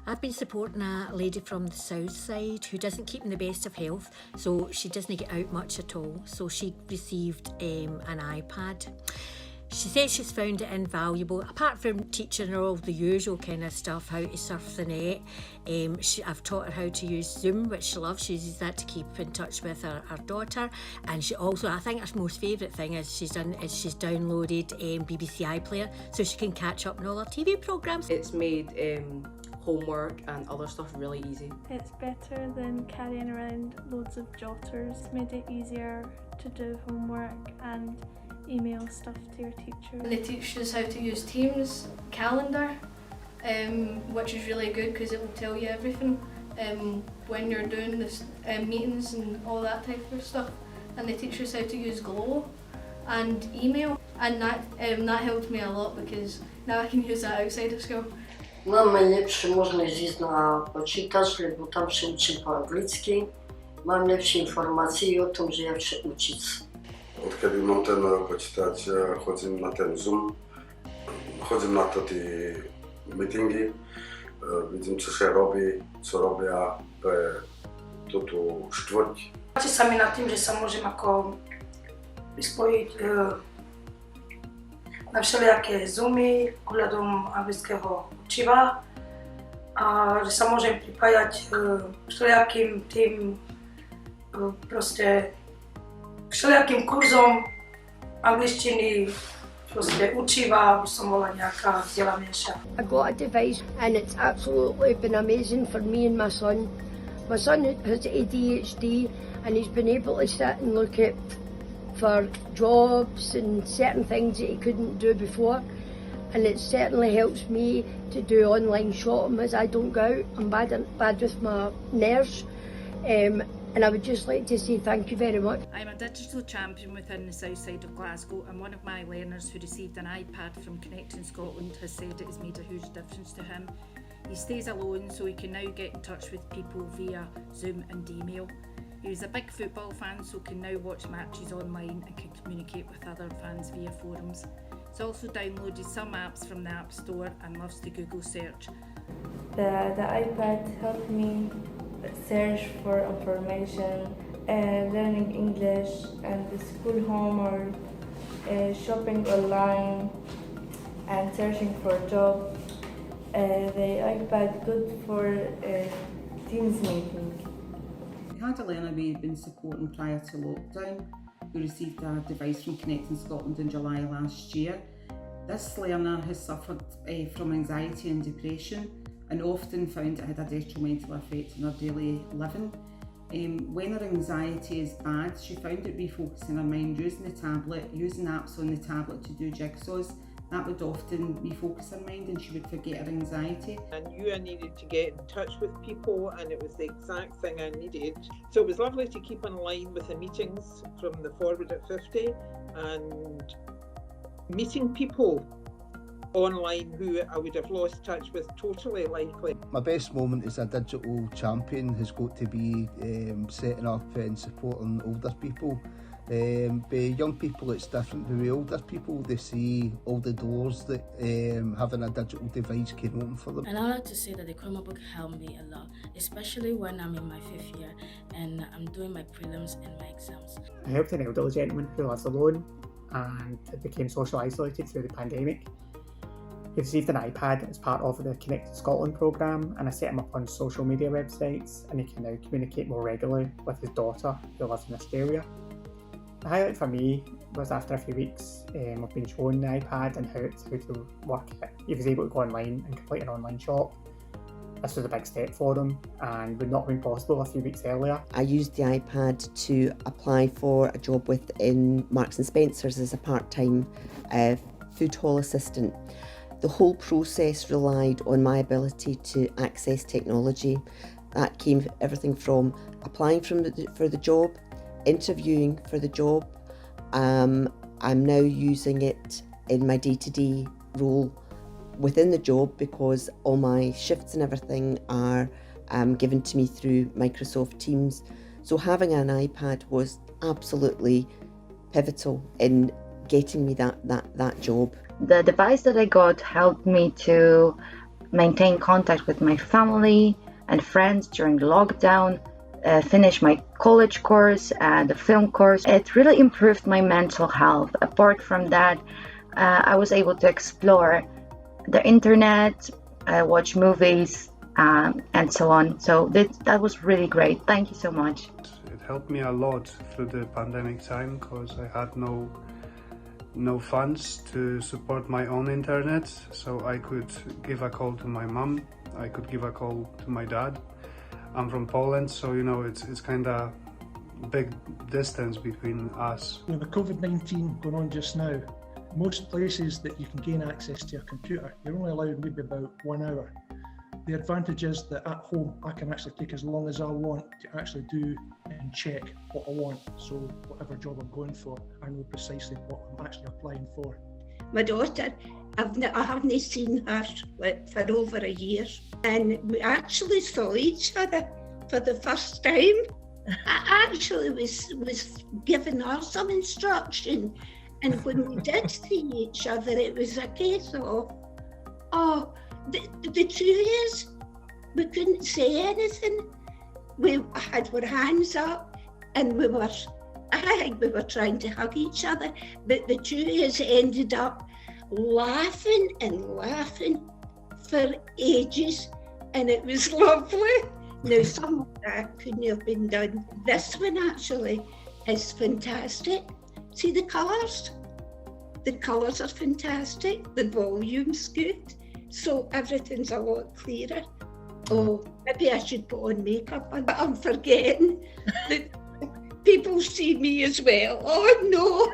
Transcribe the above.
I've been supporting a lady from the south side who doesn't keep in the best of health, so she doesn't get out much at all. So she received an iPad. She says she's found it invaluable, apart from teaching her all the usual kind of stuff, how to surf the net. I've taught her how to use Zoom, which she loves. She uses that to keep in touch with her daughter. And she also, I think her most favourite thing she's downloaded BBC iPlayer so she can catch up on all her TV programmes. It's made homework and other stuff really easy. It's better than carrying around loads of jotters. Made it easier to do homework and email stuff to your teacher. They teach us how to use Teams calendar, which is really good because it will tell you everything when you're doing this meetings and all that type of stuff. And they teach us how to use Glow and email, and that helped me a lot because now I can use that outside of school. Mam najlepszy można zjeść na poczytać, bo tam się uczy po angielsku. Mam lepsze informacje o tym, że jak się uczyć. Odkedy mam ten почитать, chodzę na ten Zoom, chodzę na te meetingi, widzę co się robi, co robię tu czwartki. Pracuje sami nad tym, że sam możemy jako wyspoić na wszelakie Zoomy, ohľadom angielskiego učiva, a že sa môžem pripájať všelijakým tým všelijakým kurzom angličtiny učiva, aby som bola nejaká vzdelanejšia. I got a device and it's absolutely been amazing for me and my son. My son has ADHD and he's been able to sit and look at for jobs and certain things that he couldn't do before, and it certainly helps me to do online shopping as I don't go out. I'm bad with my nerves, and I would just like to say thank you very much. I'm a digital champion within the south side of Glasgow, and one of my learners who received an iPad from Connecting Scotland has said it has made a huge difference to him. He stays alone, so he can now get in touch with people via Zoom and email. He was a big football fan, so can now watch matches online and can communicate with other fans via forums. He's also downloaded some apps from the App Store and loves to Google search. The iPad helped me search for information, learning English and the school homework, shopping online and searching for a job. The iPad good for Teams meeting. We had a learner we had been supporting prior to lockdown who received a device from Connecting Scotland in July last year. This learner has suffered from anxiety and depression and often found it had a detrimental effect on her daily living. When her anxiety is bad, she found it refocusing her mind using the tablet, using apps on the tablet to do jigsaws. That would often refocus her mind and she would forget her anxiety. I knew I needed to get in touch with people and it was the exact thing I needed. So it was lovely to keep in line with the meetings from the Forward at 50 and meeting people online who I would have lost touch with totally likely. My best moment as a digital champion has got to be setting up and supporting older people. With young people it's different, but with older people they see all the doors that having a digital device can open for them. And I like to say that the Chromebook helped me a lot, especially when I'm in my 5th year and I'm doing my prelims and my exams. I helped an elderly gentleman who lives alone and became socially isolated through the pandemic. He received an iPad as part of the Connected Scotland programme, and I set him up on social media websites and he can now communicate more regularly with his daughter who lives in Australia. The highlight for me was after a few weeks of being shown the iPad and how to work it. He was able to go online and complete an online shop. This was a big step for him and would not have been possible a few weeks earlier. I used the iPad to apply for a job within Marks and Spencer's as a part-time food hall assistant. The whole process relied on my ability to access technology. That came everything from applying for the job, interviewing for the job. I'm now using it in my day-to-day role within the job because all my shifts and everything are given to me through Microsoft Teams. So having an iPad was absolutely pivotal in getting me that job. The device that I got helped me to maintain contact with my family and friends during the lockdown, finish my college course and the film course. It really improved my mental health. Apart from that, I was able to explore the internet, watch movies, and so on. So that was really great. Thank you so much. It helped me a lot through the pandemic time because I had no funds to support my own internet, so I could give a call to my mum, I could give a call to my dad. I'm from Poland, so you know it's kind of big distance between us. With the COVID-19 going on just now, most places that you can gain access to a computer, you're only allowed maybe about 1 hour. The advantage is that at home I can actually take as long as I want to actually do and check what I want. So whatever job I'm going for, I know precisely what I'm actually applying for. My daughter, I haven't seen her for over a year, and we actually saw each other for the first time. I actually was giving her some instruction, and when we did see each other, it was a case of, the truth is, we couldn't say anything. We had our hands up, and I think we were trying to hug each other, but the two of us ended up laughing and laughing for ages, and it was lovely. Now, some of that couldn't have been done. This one actually is fantastic. See the colours? The colours are fantastic, the volume's good, so everything's a lot clearer. Oh, maybe I should put on makeup, but I'm forgetting that people see me as well. Oh no!